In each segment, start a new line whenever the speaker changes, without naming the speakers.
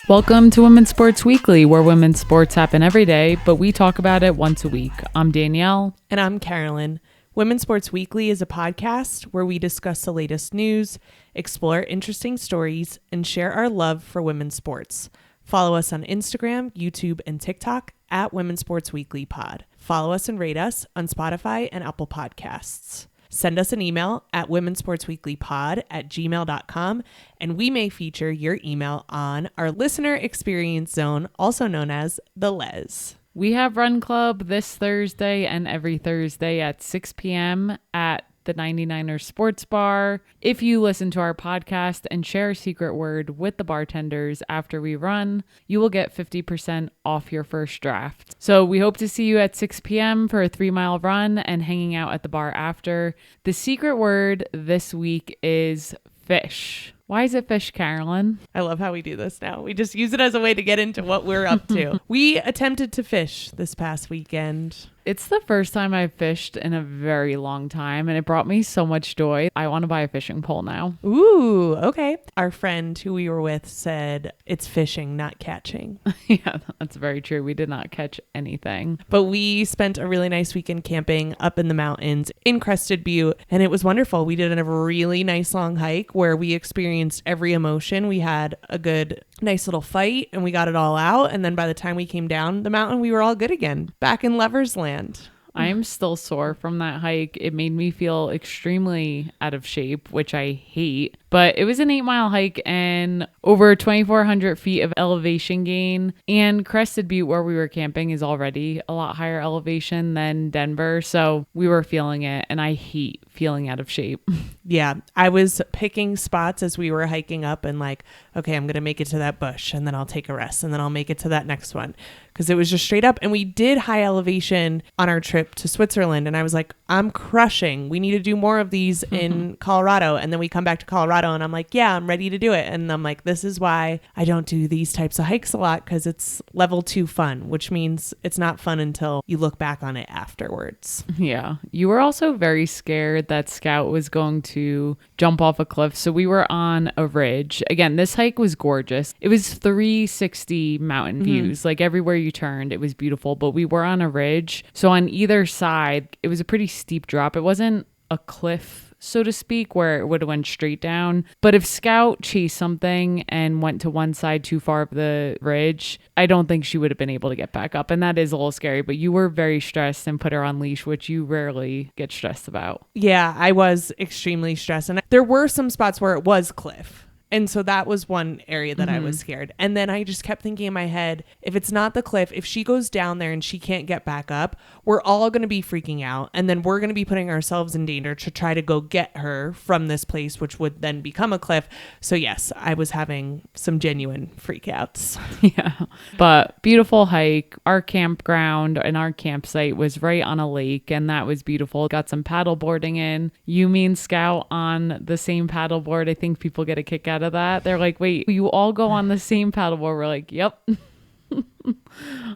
Welcome to Women's Sports Weekly, where women's sports happen every day, but we talk about it once a week. I'm Danielle.
And I'm Carolyn. Women's Sports Weekly is a podcast where we discuss the latest news, explore interesting stories, and share our love for women's sports. Follow us on Instagram, YouTube, and TikTok at WomensSportsWeeklyPod. Follow us and rate us on Spotify and Apple Podcasts. Send us an email at WomensSportsWeeklyPod@gmail.com, and we may feature your email on our Listener Experience Zone, also known as the Les.
We have Run Club this Thursday and every Thursday at 6 p.m. at the 99ers Sports Bar. If you listen to our podcast and share a secret word with the bartenders after we run, you will get 50% off your first draft. So we hope to see you at 6 p.m. for a 3-mile run and hanging out at the bar after. The secret word this week is fish. Why is it fish, Carolyn?
I love how we do this now. We just use it as a way to get into what we're up to. We attempted to fish this past weekend.
It's the first time I've fished in a very long time, and it brought me so much joy. I want to buy a fishing pole now.
Ooh, okay. Our friend who we were with said it's fishing, not catching.
Yeah, that's very true. We did not catch anything.
But we spent a really nice weekend camping up in the mountains in Crested Butte, and it was wonderful. We did a really nice long hike where we experienced every emotion. We had a good, nice little fight, and we got it all out. And then by the time we came down the mountain, we were all good again, back in Lover's Land.
I am still sore from that hike. It made me feel extremely out of shape, which I hate. But it was an 8-mile hike and over 2,400 feet of elevation gain. And Crested Butte, where we were camping, is already a lot higher elevation than Denver. So we were feeling it, and I hate feeling out of shape.
Yeah, I was picking spots as we were hiking up and like, okay, I'm going to make it to that bush and then I'll take a rest and then I'll make it to that next one. Because it was just straight up. And we did high elevation on our trip to Switzerland. And I was like, I'm crushing. We need to do more of these in Colorado. And then we come back to Colorado and I'm like, yeah, I'm ready to do it. And I'm like, this is why I don't do these types of hikes a lot, because it's level 2 fun, which means it's not fun until you look back on it afterwards.
Yeah. You were also very scared that Scout was going to jump off a cliff. So we were on a ridge. Again, this hike was gorgeous. It was 360 mountain views. Like everywhere you turned, it was beautiful, but we were on a ridge. So on either side, it was a pretty steep drop. It wasn't a cliff, so to speak, where it would have went straight down. But if Scout chased something and went to one side too far of the ridge, I don't think she would have been able to get back up. And that is a little scary, but you were very stressed and put her on leash, which you rarely get stressed about.
Yeah, I was extremely stressed. And there were some spots where it was cliff. And so that was one area that I was scared. And then I just kept thinking in my head, if it's not the cliff, if she goes down there and she can't get back up, we're all going to be freaking out. And then we're going to be putting ourselves in danger to try to go get her from this place, which would then become a cliff. So yes, I was having some genuine freakouts.
Yeah, but beautiful hike. Our campground and our campsite was right on a lake, and that was beautiful. Got some paddle boarding in. You, me, and Scout on the same paddle board. I think people get a kick out of that. They're like, wait, you all go on the same paddleboard? We're like, yep.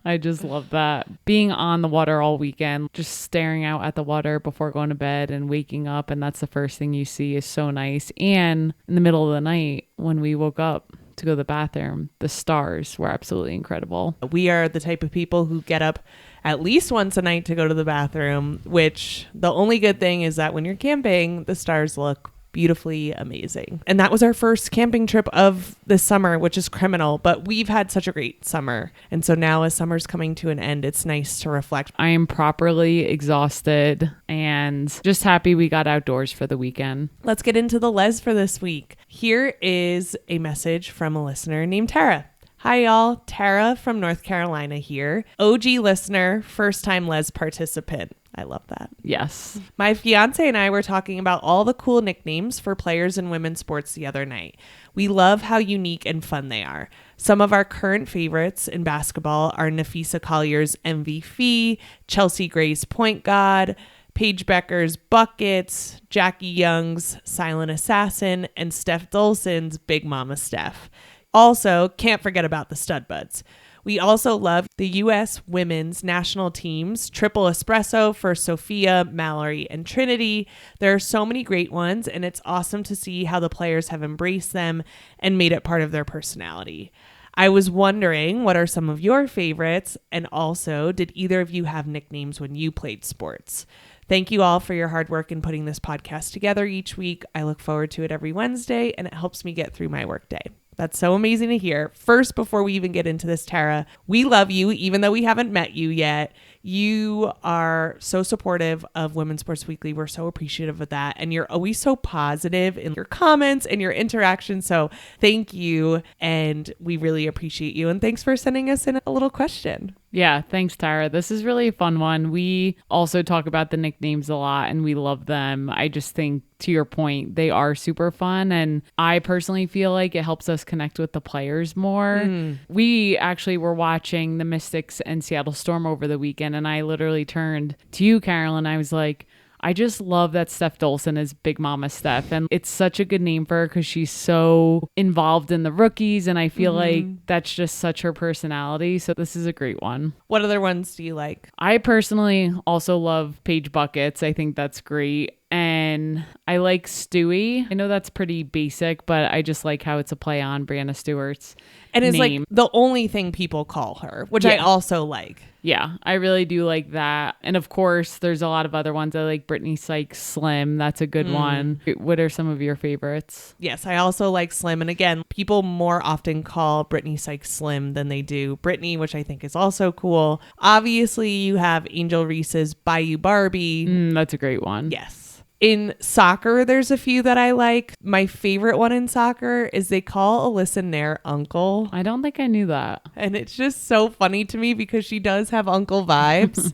I just love that. Being on the water all weekend, just staring out at the water before going to bed and waking up, and that's the first thing you see, is so nice. And in the middle of the night when we woke up to go to the bathroom, the stars were absolutely incredible.
We are the type of people who get up at least once a night to go to the bathroom, which the only good thing is that when you're camping, the stars look beautifully amazing. And that was our first camping trip of this summer, which is criminal, but we've had such a great summer. And so now as summer's coming to an end, it's nice to reflect.
I am properly exhausted and just happy we got outdoors for the weekend.
Let's get into the Les for this week. Here is a message from a listener named Tara. Hi, y'all. Tara from North Carolina here. OG listener, first time Les participant. I love that.
Yes.
My fiance and I were talking about all the cool nicknames for players in women's sports the other night. We love how unique and fun they are. Some of our current favorites in basketball are Nafisa Collier's MVP, Chelsea Gray's Point God, Paige Bueckers' Buckets, Jackie Young's Silent Assassin, and Steph Dolson's Big Mama Steph. Also, can't forget about the Stud Buds. We also love the U.S. women's national teams, Triple Espresso for Sophia, Mallory, and Trinity. There are so many great ones, and it's awesome to see how the players have embraced them and made it part of their personality. I was wondering, what are some of your favorites? And also, did either of you have nicknames when you played sports? Thank you all for your hard work in putting this podcast together each week. I look forward to it every Wednesday, and it helps me get through my workday. That's so amazing to hear. First, before we even get into this, Tara, we love you, even though we haven't met you yet. You are so supportive of Women's Sports Weekly. We're so appreciative of that. And you're always so positive in your comments and your interactions. So thank you. And we really appreciate you. And thanks for sending us in a little question.
Yeah, thanks, Tara. This is really a fun one. We also talk about the nicknames a lot and we love them. I just think, to your point, they are super fun. And I personally feel like it helps us connect with the players more. We actually were watching the Mystics and Seattle Storm over the weekend. And I literally turned to you, Carolyn. I was like, I just love that Steph Dolson is Big Mama Steph. And it's such a good name for her because she's so involved in the rookies. And I feel like that's just such her personality. So this is a great one.
What other ones do you like?
I personally also love Paige Bueckers. I think that's great. And I like Stewie. I know that's pretty basic, but I just like how it's a play on Brianna Stewart's
and it's
name.
Like the only thing people call her, which I also like.
Yeah, I really do like that. And of course, there's a lot of other ones. I like Brittany Sykes Slim. That's a good one. What are some of your favorites?
Yes, I also like Slim. And again, people more often call Brittany Sykes Slim than they do Brittany, which I think is also cool. Obviously, you have Angel Reese's Bayou Barbie.
That's a great one.
Yes. In soccer, there's a few that I like. My favorite one in soccer is they call Alyssa Nair Uncle.
I don't think I knew that.
And it's just so funny to me because she does have uncle vibes.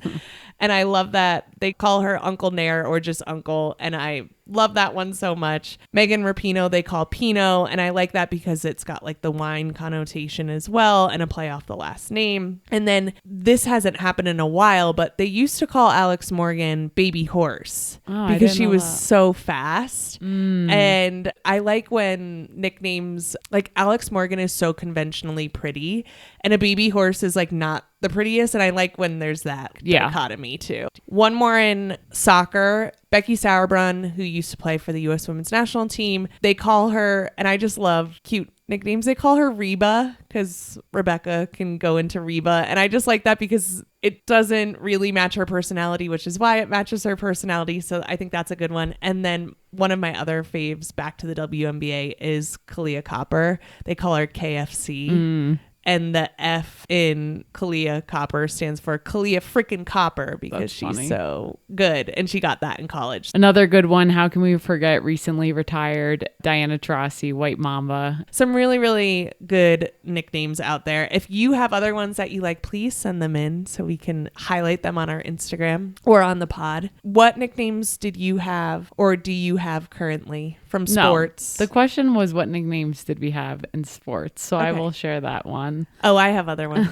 And I love that they call her Uncle Nair or just Uncle. And I love that one so much. Megan Rapinoe, they call Pino. And I like that because it's got like the wine connotation as well and a play off the last name. And then this hasn't happened in a while, but they used to call Alex Morgan Baby Horse because she was so fast. And I like when nicknames, like Alex Morgan is so conventionally pretty and a baby horse is like not the prettiest. And I like when there's that dichotomy too. One more in soccer. Becky Sauerbrunn, who used to play for the U.S. women's national team, they call her, and I just love cute nicknames. They call her Reba because Rebecca can go into Reba. And I just like that because it doesn't really match her personality, which is why it matches her personality. So I think that's a good one. And then one of my other faves back to the WNBA is Kalia Copper. They call her KFC. And the F in Kalia Copper stands for Kalia freaking Copper because she's so good. And she got that in college.
Another good one. How can we forget recently retired Diana Taurasi, White Mamba?
Some really, really good nicknames out there. If you have other ones that you like, please send them in so we can highlight them on our Instagram or on the pod. What nicknames did you have or do you have currently from sports?
No, the question was what nicknames did we have in sports? So I will share that one.
Oh, I have other ones.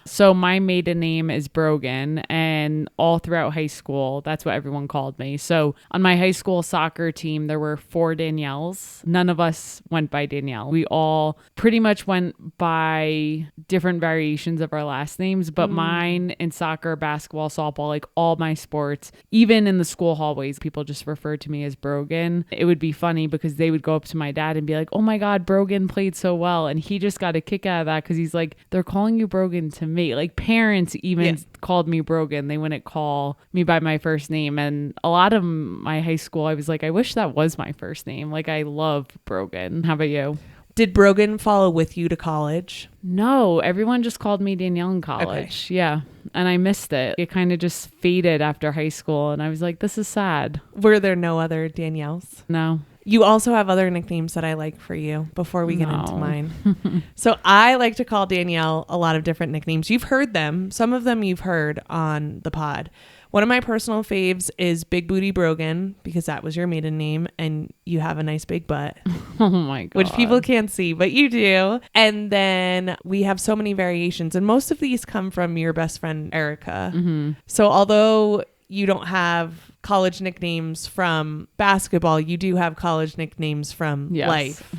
So my maiden name is Brogan, and all throughout high school, that's what everyone called me. So on my high school soccer team, there were 4 Danielles. None of us went by Danielle. We all pretty much went by different variations of our last names, but mine in soccer, basketball, softball, like all my sports, even in the school hallways, people just referred to me as Brogan. It would be funny because they would go up to my dad and be like, oh my God, Brogan played so well. And he just got a kick out of that because he's like, they're calling you Brogan to me. Like parents even called me Brogan. They wouldn't call me by my first name. And a lot of my high school, I was like, I wish that was my first name. Like I love Brogan. How about you?
Did Brogan follow with you to college?
No, everyone just called me Danielle in college. Okay. Yeah. And I missed it. It kind of just faded after high school. And I was like, this is sad.
Were there no other Danielles?
No.
You also have other nicknames that I like for you before we get into mine. So I like to call Danielle a lot of different nicknames. You've heard them. Some of them you've heard on the pod. One of my personal faves is Big Booty Brogan because that was your maiden name and you have a nice big butt.
Oh my God.
Which people can't see, but you do. And then we have so many variations and most of these come from your best friend, Erica. So although you don't have college nicknames from basketball, you do have college nicknames from life.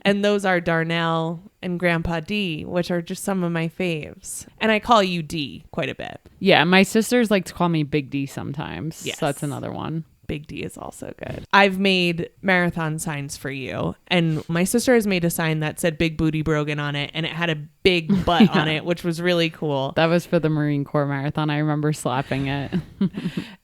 And those are Darnell and Grandpa D, which are just some of my faves. And I call you D quite a bit.
Yeah, my sisters like to call me Big D sometimes. Yes. So that's another one.
Big D is also good. I've made marathon signs for you. And my sister has made a sign that said Big Booty Brogan on it. And it had a big butt on it, which was really cool.
That was for the Marine Corps Marathon. I remember slapping it.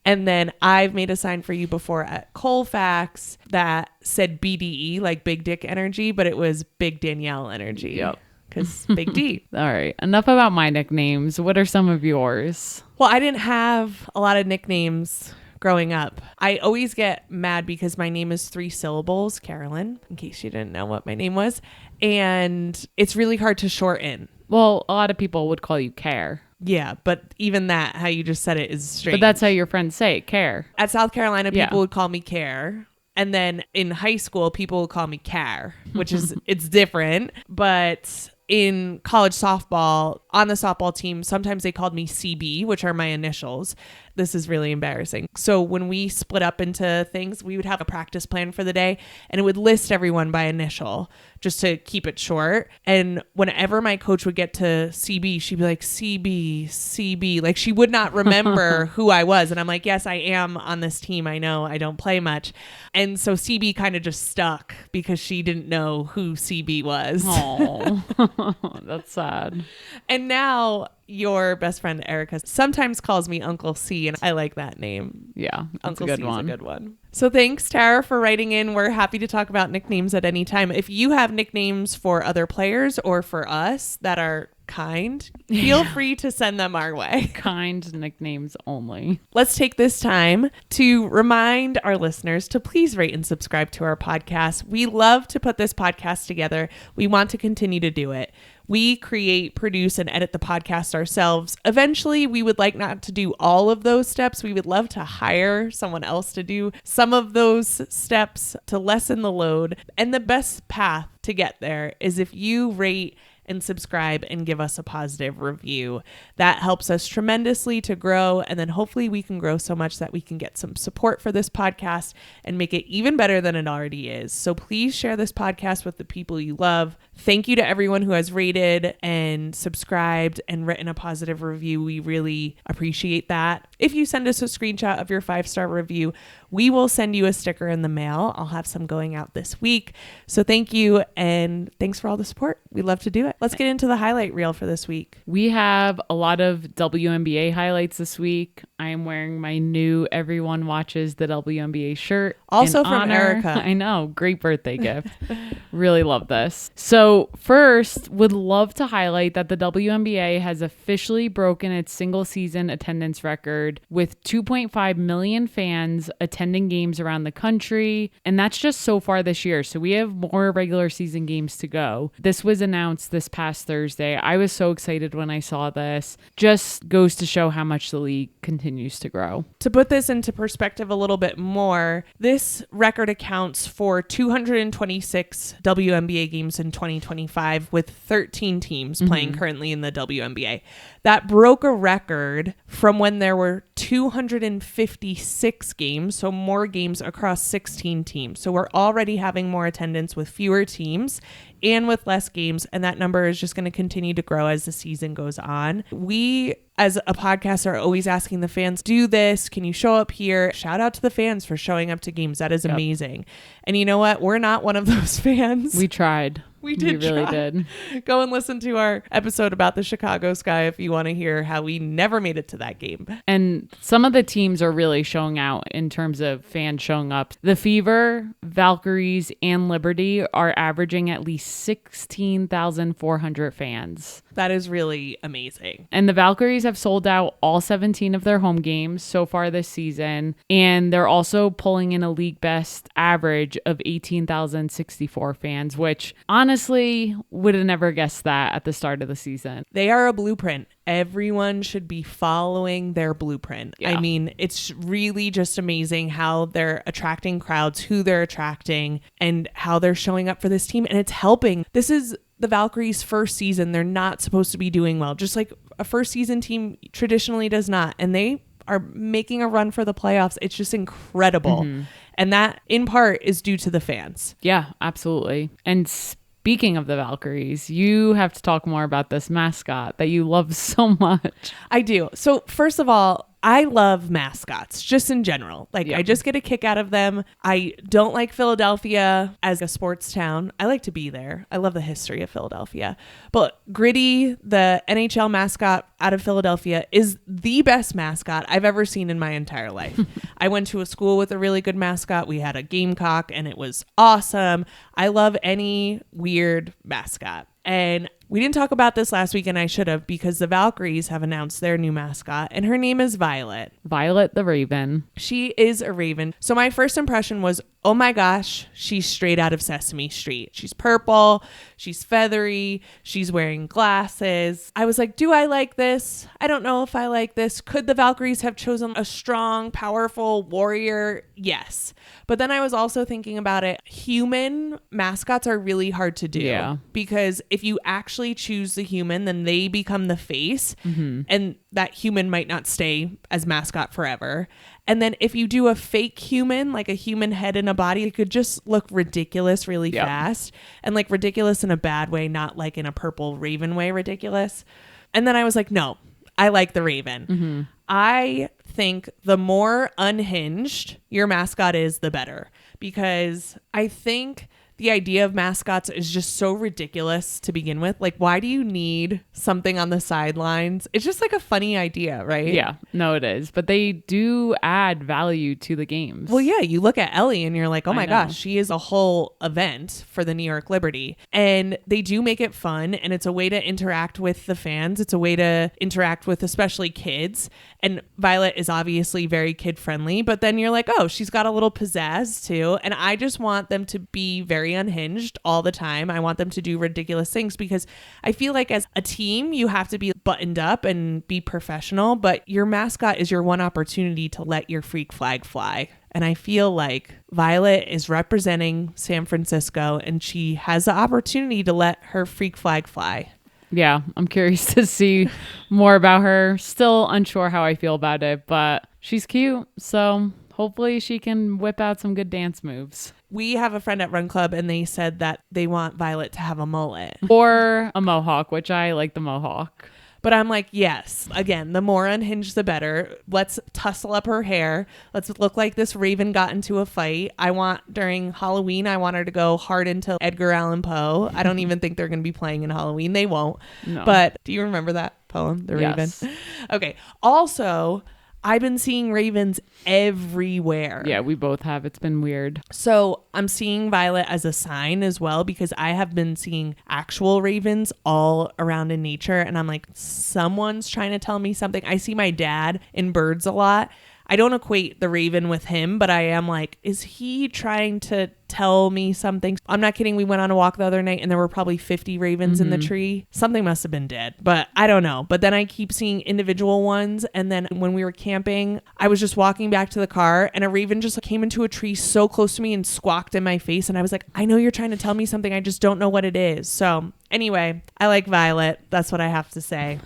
And then I've made a sign for you before at Colfax that said BDE, like Big Dick Energy, but it was Big Danielle Energy.
Yep.
Because Big D.
All right. Enough about my nicknames. What are some of yours?
Well, I didn't have a lot of nicknames growing up. I always get mad because my name is 3 syllables, Carolyn, in case you didn't know what my name was. And it's really hard to shorten.
Well, a lot of people would call you Care.
Yeah, but even that, how you just said it is strange.
But that's how your friends say it, Care.
At South Carolina, people would call me Care. And then in high school, people would call me Care, which is, it's different. But in college softball, on the softball team, sometimes they called me CB, which are my initials. This is really embarrassing. So when we split up into things, we would have a practice plan for the day and it would list everyone by initial just to keep it short. And whenever my coach would get to CB, she'd be like, CB, CB. Like she would not remember who I was. And I'm like, yes, I am on this team. I know I don't play much. And so CB kind of just stuck because she didn't know who CB was.
Oh, that's sad.
And now your best friend Erica sometimes calls me Uncle C, and I like that name.
Yeah, that's
Uncle
a good
C
one.
is a good one. So thanks, Tara, for writing in. We're happy to talk about nicknames at any time. If you have nicknames for other players or for us that are kind, feel free to send them our way.
Kind nicknames only.
Let's take this time to remind our listeners to please rate and subscribe to our podcast. We love to put this podcast together. We want to continue to do it. We create, produce, and edit the podcast ourselves. Eventually, we would like not to do all of those steps. We would love to hire someone else to do some of those steps to lessen the load. And the best path to get there is if you rate and subscribe and give us a positive review. That helps us tremendously to grow. And then hopefully we can grow so much that we can get some support for this podcast and make it even better than it already is. So please share this podcast with the people you love. Thank you to everyone who has rated and subscribed and written a positive review. We really appreciate that. If you send us a screenshot of your 5-star review, we will send you a sticker in the mail. I'll have some going out this week. So thank you. And thanks for all the support. We love to do it. Let's get into the highlight reel for this week.
We have a lot of WNBA highlights this week. I am wearing my new Everyone Watches the WNBA shirt.
Also from Erica.
I know. Great birthday gift. Really love this. So first, would love to highlight that the WNBA has officially broken its single season attendance record with 2.5 million fans attending games around the country. And that's just so far this year. So we have more regular season games to go. This was announced this past Thursday. I was so excited when I saw this. Just goes to show how much the league continues to grow.
To put this into perspective a little bit more, this record accounts for 226 WNBA games in 2025 with 13 teams playing currently in the WNBA. That broke a record from when there were 256 games, so more games across 16 teams. So we're already having more attendance with fewer teams and with less games, and that number is just going to continue to grow as the season goes on. We, as a podcast, are always asking the fans, do this, can you show up here? Shout out to the fans for showing up to games. That is amazing. And you know what? We're not one of those fans.
We tried.
We really did. Go and listen to our episode about the Chicago Sky if you want to hear how we never made it to that game.
And some of the teams are really showing out in terms of fans showing up. The Fever, Valkyries, and Liberty are averaging at least 16,400 fans.
That is really amazing.
And the Valkyries have sold out all 17 of their home games so far this season. And they're also pulling in a league best average of 18,064 fans, which honestly would have never guessed that at the start of the season.
They are a blueprint. Everyone should be following their blueprint. Yeah. I mean, it's really just amazing how they're attracting crowds, who they're attracting, and how they're showing up for this team. And it's helping. This is the Valkyries' first season. They're not supposed to be doing well, just like a first season team traditionally does not. And they are making a run for the playoffs. It's just incredible. And that in part is due to the fans.
Yeah, absolutely. And speaking of the Valkyries, you have to talk more about this mascot that you love so much.
I do. So first of all, I love mascots just in general. Like, I just get a kick out of them. I don't like Philadelphia as a sports town. I like to be there. I love the history of Philadelphia. But Gritty, the NHL mascot out of Philadelphia, is the best mascot I've ever seen in my entire life. I went to a school with a really good mascot. We had a gamecock and it was awesome. I love any weird mascot. And we didn't talk about this last week, and I should have, because the Valkyries have announced their new mascot, and her name is Violet.
Violet the Raven.
She is a raven. So my first impression was, oh my gosh, she's straight out of Sesame Street. She's purple. She's feathery. She's wearing glasses. I was like, do I like this? I don't know if I like this. Could the Valkyries have chosen a strong, powerful warrior? Yes. But then I was also thinking about it. Human mascots are really hard to do.
Yeah.
Because if you actually choose the human, then they become the face. And that human might not stay as mascot forever. And then if you do a fake human, like a human head and a body, it could just look ridiculous really fast. And like ridiculous in a bad way, not like in a purple raven way ridiculous. And then I was like, no, I like the raven. I think the more unhinged your mascot is, the better. Because I think the idea of mascots is just so ridiculous to begin with. Like, why do you need something on the sidelines? It's just like a funny idea, right?
Yeah, no, it is. But they do add value to the games.
Well, yeah, you look at Ellie and you're like, oh my gosh, she is a whole event for the New York Liberty. And they do make it fun. And it's a way to interact with the fans. It's a way to interact with especially kids. And Violet is obviously very kid friendly. But then you're like, oh, she's got a little pizzazz too. And I just want them to be very unhinged all the time. I want them to do ridiculous things because I feel like as a team, you have to be buttoned up and be professional, but your mascot is your one opportunity to let your freak flag fly. And I feel like Violet is representing San Francisco and she has the opportunity to let her freak flag fly.
Yeah, I'm curious to see more about her. Still unsure how I feel about it, but she's cute. So hopefully she can whip out some good dance moves.
We have a friend at Run Club and they said that they want Violet to have a mullet.
Or a mohawk, which I like the mohawk.
But I'm like, yes, again, the more unhinged, the better. Let's tussle up her hair. Let's look like this raven got into a fight. I want, during Halloween, I want her to go hard into Edgar Allan Poe. I don't even think they're going to be playing in Halloween. They won't. No. But do you remember that poem, The Raven?
Yes.
Okay. Also, I've been seeing ravens everywhere.
Yeah, we both have. It's been weird.
So I'm seeing Violet as a sign as well, because I have been seeing actual ravens all around in nature. And I'm like, someone's trying to tell me something. I see my dad in birds a lot. I don't equate the raven with him, but I am like, is he trying to tell me something? I'm not kidding. We went on a walk the other night and there were probably 50 ravens in the tree. Something must have been dead, but I don't know. But then I keep seeing individual ones. And then when we were camping, I was just walking back to the car and a raven just came into a tree so close to me and squawked in my face. And I was like, I know you're trying to tell me something. I just don't know what it is. So anyway, I like Violet. That's what I have to say.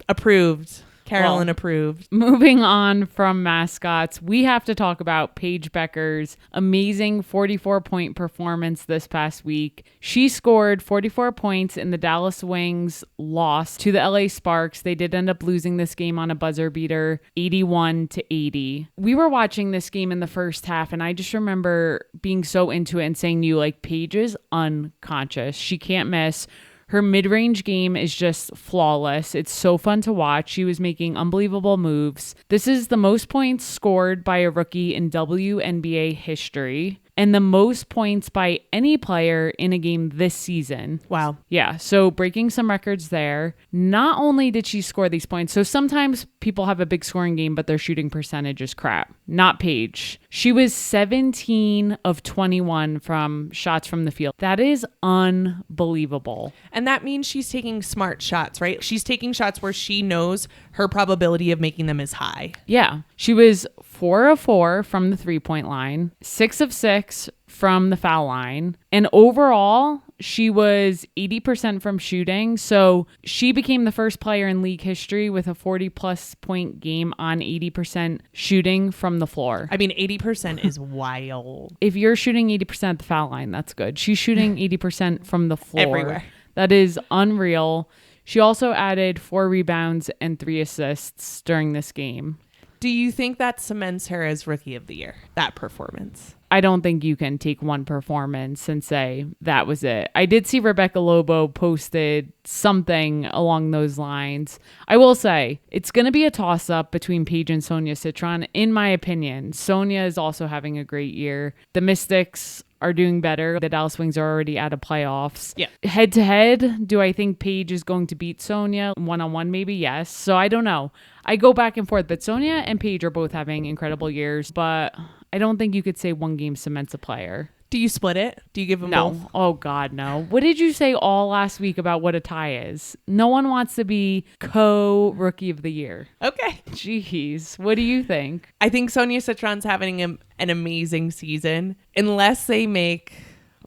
Approved. Carolyn approved.
Moving on from mascots, we have to talk about Paige Bueckers' amazing 44-point performance this past week. She scored 44 points in the Dallas Wings loss to the LA Sparks. They did end up losing this game on a buzzer beater, 81-80. We were watching this game in the first half, and I just remember being so into it and saying to you, like, Paige is unconscious. She can't miss. Her mid-range game is just flawless. It's so fun to watch. She was making unbelievable moves. This is the most points scored by a rookie in WNBA history and the most points by any player in a game this season.
Wow.
Yeah, so breaking some records there. Not only did she score these points, so sometimes people have a big scoring game, but their shooting percentage is crap. Not Paige. She was 17 of 21 from shots from the field. That is unbelievable.
And that means she's taking smart shots, right? She's taking shots where she knows her probability of making them is high.
Yeah. She was 4 of 4 from the 3-point line, 6 of 6 from the foul line. And overall, she was 80% from shooting. So she became the first player in league history with a 40-plus point game on 80% shooting from the floor.
I mean, 80% is wild.
If you're shooting 80% at the foul line, that's good. She's shooting 80% from the floor.
Everywhere.
That is unreal. She also added 4 rebounds and 3 assists during this game.
Do you think that cements her as Rookie of the Year, that performance?
I don't think you can take one performance and say that was it. I did see Rebecca Lobo posted something along those lines. I will say it's going to be a toss-up between Paige and Sonia Citron. In my opinion, Sonia is also having a great year. The Mystics are doing better. The Dallas Wings are already out of playoffs. Yeah. Head to head, do I think Paige is going to beat Sonia? One-on-one, maybe? Yes. So I don't know. I go back and forth, but Sonia and Paige are both having incredible years, but I don't think you could say one game cements a player.
Do you split it? Do you give them both?
No. Oh, God, no. What did you say all last week about what a tie is? No one wants to be co-Rookie of the Year.
Okay.
Jeez. What do you think?
I think Sonia Citron's having an amazing season. Unless they make...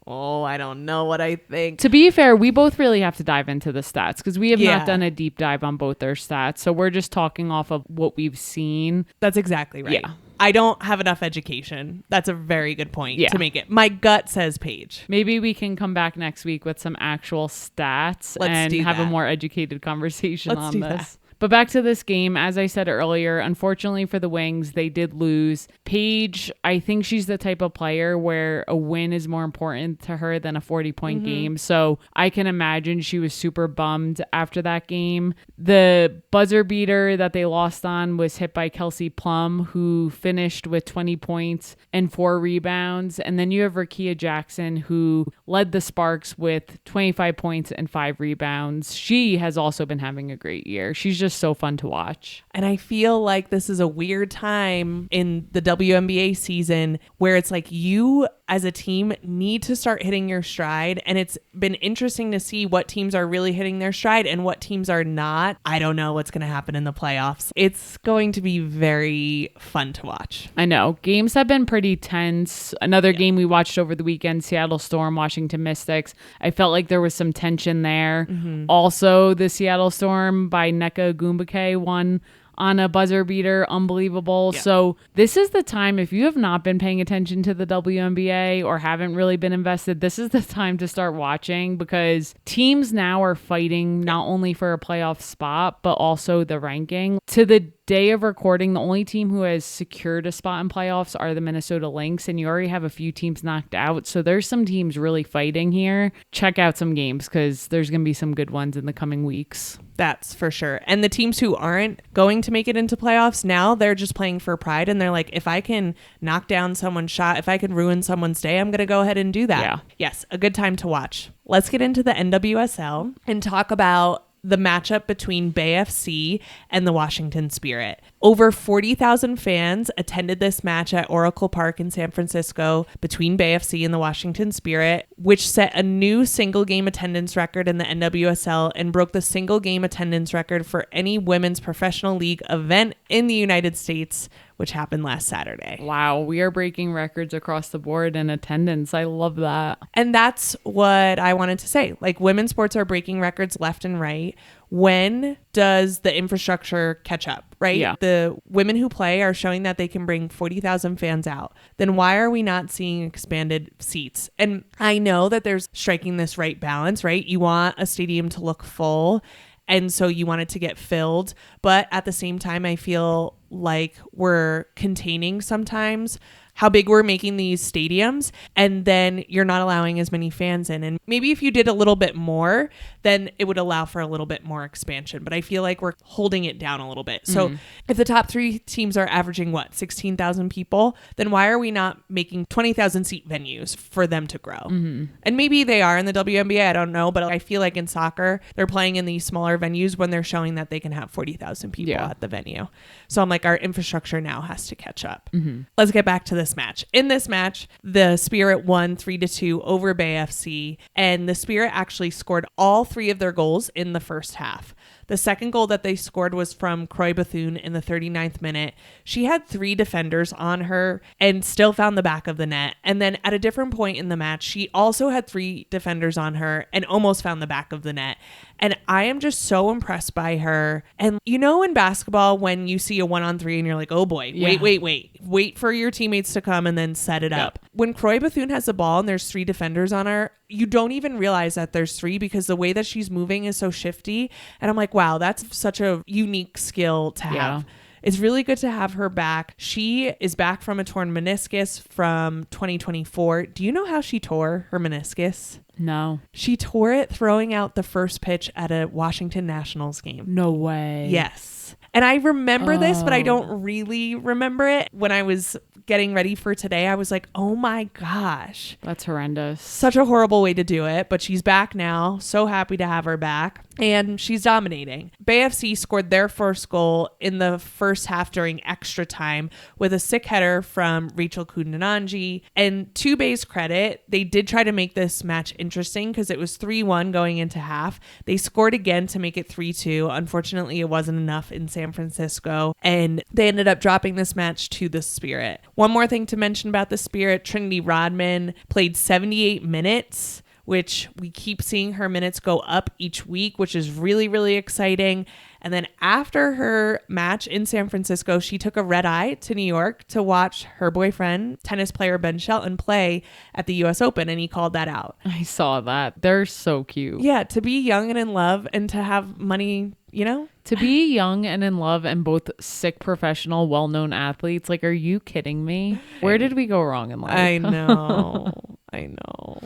Oh, I don't know what I think.
To be fair, we both really have to dive into the stats because we have not done a deep dive on both their stats. So we're just talking off of what we've seen.
That's exactly right.
Yeah.
I don't have enough education. That's a very good point to make it. My gut says Paige.
Maybe we can come back next week with some actual stats and have a more educated conversation on this. But back to this game, as I said earlier, unfortunately for the Wings, they did lose. Paige, I think she's the type of player where a win is more important to her than a 40-point game. So I can imagine she was super bummed after that game. The buzzer beater that they lost on was hit by Kelsey Plum, who finished with 20 points and 4 rebounds. And then you have Rakia Jackson, who led the Sparks with 25 points and 5 rebounds. She has also been having a great year. She's just so fun to watch.
And I feel like this is a weird time in the WNBA season where it's like you as a team need to start hitting your stride. And it's been interesting to see what teams are really hitting their stride and what teams are not. I don't know what's going to happen in the playoffs. It's going to be very fun to watch.
I know. Games have been pretty tense. Another game we watched over the weekend, Seattle Storm, Washington Mystics. I felt like there was some tension there. Also, the Seattle Storm by Nneka Ogwumike won on a buzzer beater. Unbelievable. Yeah. So this is the time, if you have not been paying attention to the WNBA or haven't really been invested, this is the time to start watching because teams now are fighting not only for a playoff spot, but also the ranking. To the day of recording, the only team who has secured a spot in playoffs are the Minnesota Lynx, and you already have a few teams knocked out. So there's some teams really fighting here. Check out some games because there's going to be some good ones in the coming weeks.
That's for sure. And the teams who aren't going to make it into playoffs now, they're just playing for pride. And they're like, if I can knock down someone's shot, if I can ruin someone's day, I'm going to go ahead and do that.
Yeah.
Yes, a good time to watch. Let's get into the NWSL and talk about the matchup between Bay FC and the Washington Spirit. Over 40,000 fans attended this match at Oracle Park in San Francisco between Bay FC and the Washington Spirit, which set a new single game attendance record in the NWSL and broke the single game attendance record for any women's professional league event in the United States, which happened last Saturday.
Wow, we are breaking records across the board in attendance. I love that.
And that's what I wanted to say. Like, women's sports are breaking records left and right. When does the infrastructure catch up, right?
Yeah.
The women who play are showing that they can bring 40,000 fans out. Then why are we not seeing expanded seats? And I know that there's striking this right balance, right? You want a stadium to look full, and so you want it to get filled. But at the same time, I feel like we're containing sometimes how big we're making these stadiums, and then you're not allowing as many fans in. And maybe if you did a little bit more, then it would allow for a little bit more expansion. But I feel like we're holding it down a little bit. So if the top 3 teams are averaging 16,000 people, then why are we not making 20,000 seat venues for them to grow? And maybe they are in the WNBA, I don't know, but I feel like in soccer, they're playing in these smaller venues when they're showing that they can have 40,000 people at the venue. So I'm like, our infrastructure now has to catch up. Let's get back to this match. In this match, the Spirit won 3-2 over Bay FC, and the Spirit actually scored all 3 of their goals in the first half. The second goal that they scored was from Croy Bethune in the 39th minute. She had 3 defenders on her and still found the back of the net. And then at a different point in the match, she also had 3 defenders on her and almost found the back of the net. And I am just so impressed by her. And you know, in basketball, when you see a 1-on-3 and you're like, oh boy, wait for your teammates to come and then set it up. When Croy Bethune has the ball and there's 3 defenders on her, you don't even realize that there's 3 because the way that she's moving is so shifty. And I'm like, wow, that's such a unique skill to have. It's really good to have her back. She is back from a torn meniscus from 2024. Do you know how she tore her meniscus?
No.
She tore it throwing out the first pitch at a Washington Nationals game.
No way.
Yes. And I remember this, but I don't really remember it. When I was getting ready for today, I was like, oh my gosh.
That's horrendous.
Such a horrible way to do it, but she's back now. So happy to have her back. And she's dominating. Bay FC scored their first goal in the first half during extra time with a sick header from Rachel Kundananji. And to Bay's credit, they did try to make this match interesting because it was 3-1 going into half. They scored again to make it 3-2. Unfortunately, it wasn't enough in San Francisco, and they ended up dropping this match to the Spirit. One more thing to mention about the Spirit, Trinity Rodman played 78 minutes, which we keep seeing her minutes go up each week, which is really, really exciting. And then after her match in San Francisco, she took a red eye to New York to watch her boyfriend, tennis player Ben Shelton, play at the US Open, and he called that out.
I saw that. They're so cute.
Yeah, to be young and in love and to have money, you know?
To be young and in love and both sick professional, well-known athletes, like, are you kidding me? Where did we go wrong in life?
I know. I know.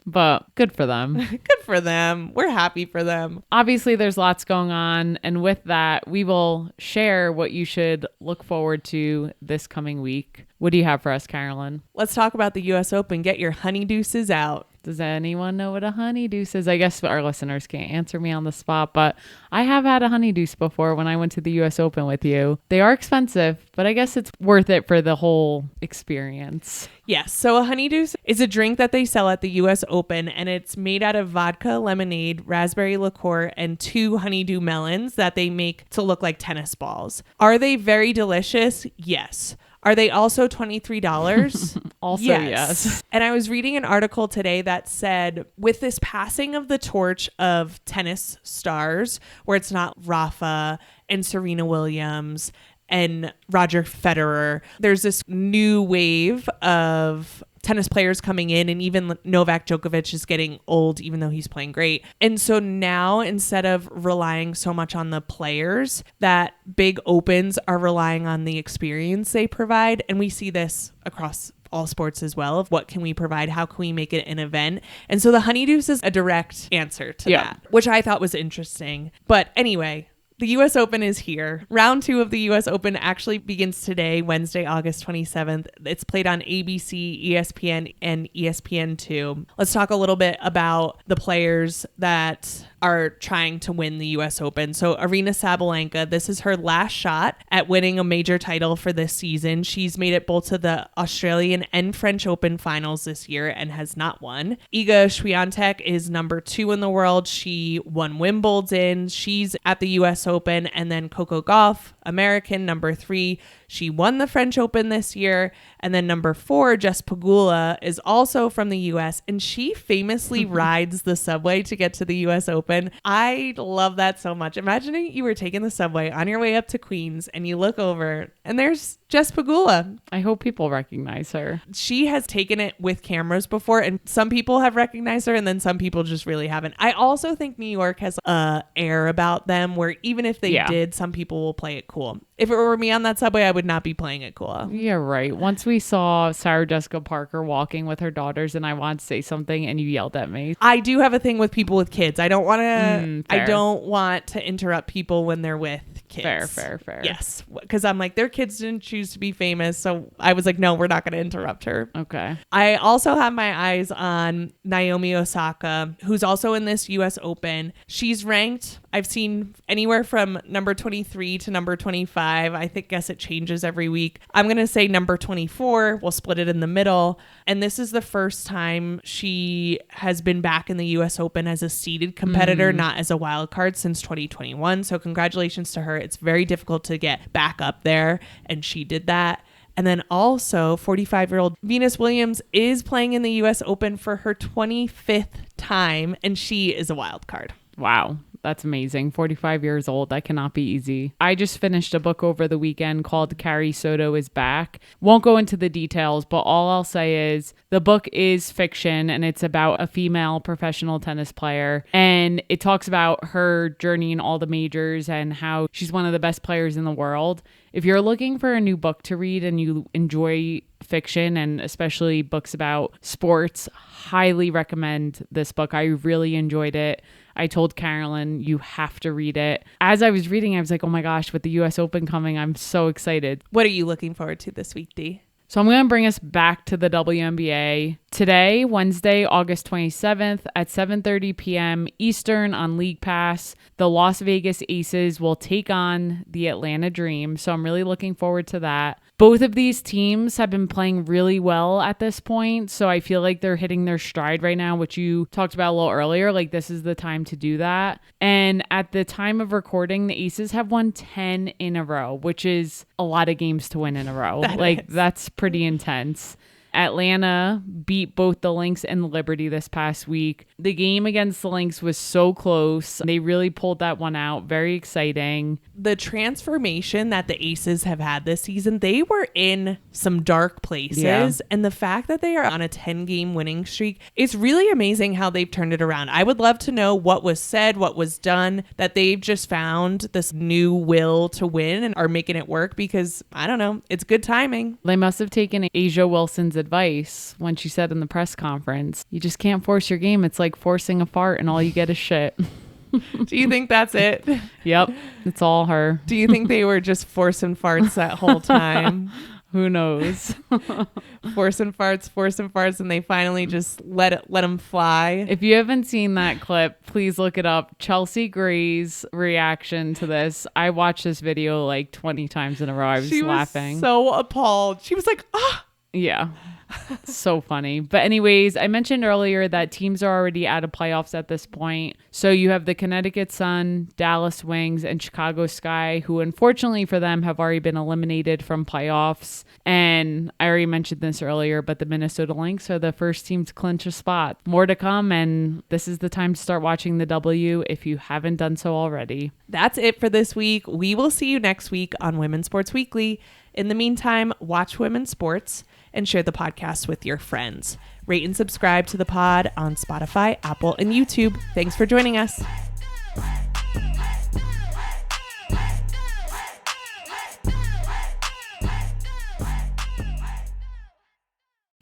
But good for them.
Good for them. We're happy for them.
Obviously, there's lots going on. And with that, we will share what you should look forward to this coming week. What do you have for us, Carolyn?
Let's talk about the US Open. Get your honeydeuces out.
Does anyone know what a honeydeuce is? I guess our listeners can't answer me on the spot, but I have had a honeydeuce before when I went to the US Open with you. They are expensive, but I guess it's worth it for the whole experience.
Yes. So a honeydeuce is a drink that they sell at the US Open, and it's made out of vodka, lemonade, raspberry liqueur, and 2 honeydew melons that they make to look like tennis balls. Are they very delicious? Yes. Are they also $23?
Also, yes.
And I was reading an article today that said, with this passing of the torch of tennis stars, where it's not Rafa and Serena Williams and Roger Federer, there's this new wave of tennis players coming in, and even Novak Djokovic is getting old, even though he's playing great. And so now, instead of relying so much on the players, that big opens are relying on the experience they provide. And we see this across all sports as well, of what can we provide? How can we make it an event? And so the honeydeuce is a direct answer to that, which I thought was interesting. But anyway, the US Open is here. Round 2 of the US Open actually begins today, Wednesday, August 27th. It's played on ABC, ESPN, and ESPN2. Let's talk a little bit about the players that are trying to win the US Open. So Aryna Sabalenka, this is her last shot at winning a major title for this season. She's made it both to the Australian and French Open finals this year and has not won. Iga Swiatek is number 2 in the world. She won Wimbledon. She's at the US Open. And then Coco Gauff, American, number 3. She won the French Open this year. And then number 4, Jess Pegula, is also from the US, and she famously rides the subway to get to the US Open. I love that so much. Imagining you were taking the subway on your way up to Queens and you look over and there's Jess Pegula.
I hope people recognize her.
She has taken it with cameras before, and some people have recognized her and then some people just really haven't. I also think New York has a air about them where even if they did, some people will play it cool. If it were me on that subway, I would not be playing it cool.
Yeah, right. Once we saw Sarah Jessica Parker walking with her daughters and I wanted to say something and you yelled at me.
I do have a thing with people with kids. I don't want to interrupt people when they're with kids.
Fair.
Yes. Because I'm like, their kids didn't choose to be famous. So I was like, no, we're not going to interrupt her.
Okay.
I also have my eyes on Naomi Osaka, who's also in this US Open. She's ranked, I've seen anywhere from number 23 to number 25. Guess it changes every week. I'm going to say number 24. We'll split it in the middle. And this is the first time she has been back in the US Open as a seeded competitor, not as a wild card, since 2021. So congratulations to her. It's very difficult to get back up there, and she did that. And then also 45-year-old Venus Williams is playing in the US Open for her 25th time, and she is a wild card.
Wow. That's amazing. 45 years old. That cannot be easy. I just finished a book over the weekend called Carrie Soto is Back. Won't go into the details, but all I'll say is the book is fiction and it's about a female professional tennis player. And it talks about her journey in all the majors and how she's one of the best players in the world. If you're looking for a new book to read and you enjoy fiction and especially books about sports, highly recommend this book. I really enjoyed it. I told Carolyn, you have to read it. As I was reading, I was like, oh my gosh, with the US Open coming, I'm so excited.
What are you looking forward to this week, Dee?
So I'm going to bring us back to the WNBA. Today, Wednesday, August 27th at 7:30 p.m. Eastern on League Pass, the Las Vegas Aces will take on the Atlanta Dream. So I'm really looking forward to that. Both of these teams have been playing really well at this point. So I feel like they're hitting their stride right now, which you talked about a little earlier. Like this is the time to do that. And at the time of recording, the Aces have won 10 in a row, which is a lot of games to win in a row. That's pretty intense. Atlanta beat both the Lynx and the Liberty this past week. The game against the Lynx was so close. They really pulled that one out. Very exciting.
The transformation that the Aces have had this season, they were in some dark places. Yeah. And the fact that they are on a 10-game winning streak, it's really amazing how they've turned it around. I would love to know what was said, what was done, that they've just found this new will to win and are making it work because, I don't know, it's good timing.
They must have taken Asia Wilson's advice when she said in the press conference, you just can't force your game. It's like forcing a fart and all you get is shit.
Do you think that's it?
Yep. It's all her.
Do you think they were just forcing farts that whole time?
Who knows?
Forcing farts, and they finally just let them fly.
If you haven't seen that clip, please look it up. Chelsea Gray's reaction to this. I watched this video like 20 times in a row. I was laughing.
So appalled. She was like, ah.
Yeah. So funny. But anyways, I mentioned earlier that teams are already out of playoffs at this point. So you have the Connecticut Sun, Dallas Wings, and Chicago Sky, who unfortunately for them have already been eliminated from playoffs. And I already mentioned this earlier, but the Minnesota Lynx are the first team to clinch a spot. More to come, and this is the time to start watching the W if you haven't done so already.
That's it for this week. We will see you next week on Women's Sports Weekly. In the meantime, watch women's sports and share the podcast with your friends. Rate and subscribe to the pod on Spotify, Apple, and YouTube. Thanks for joining us.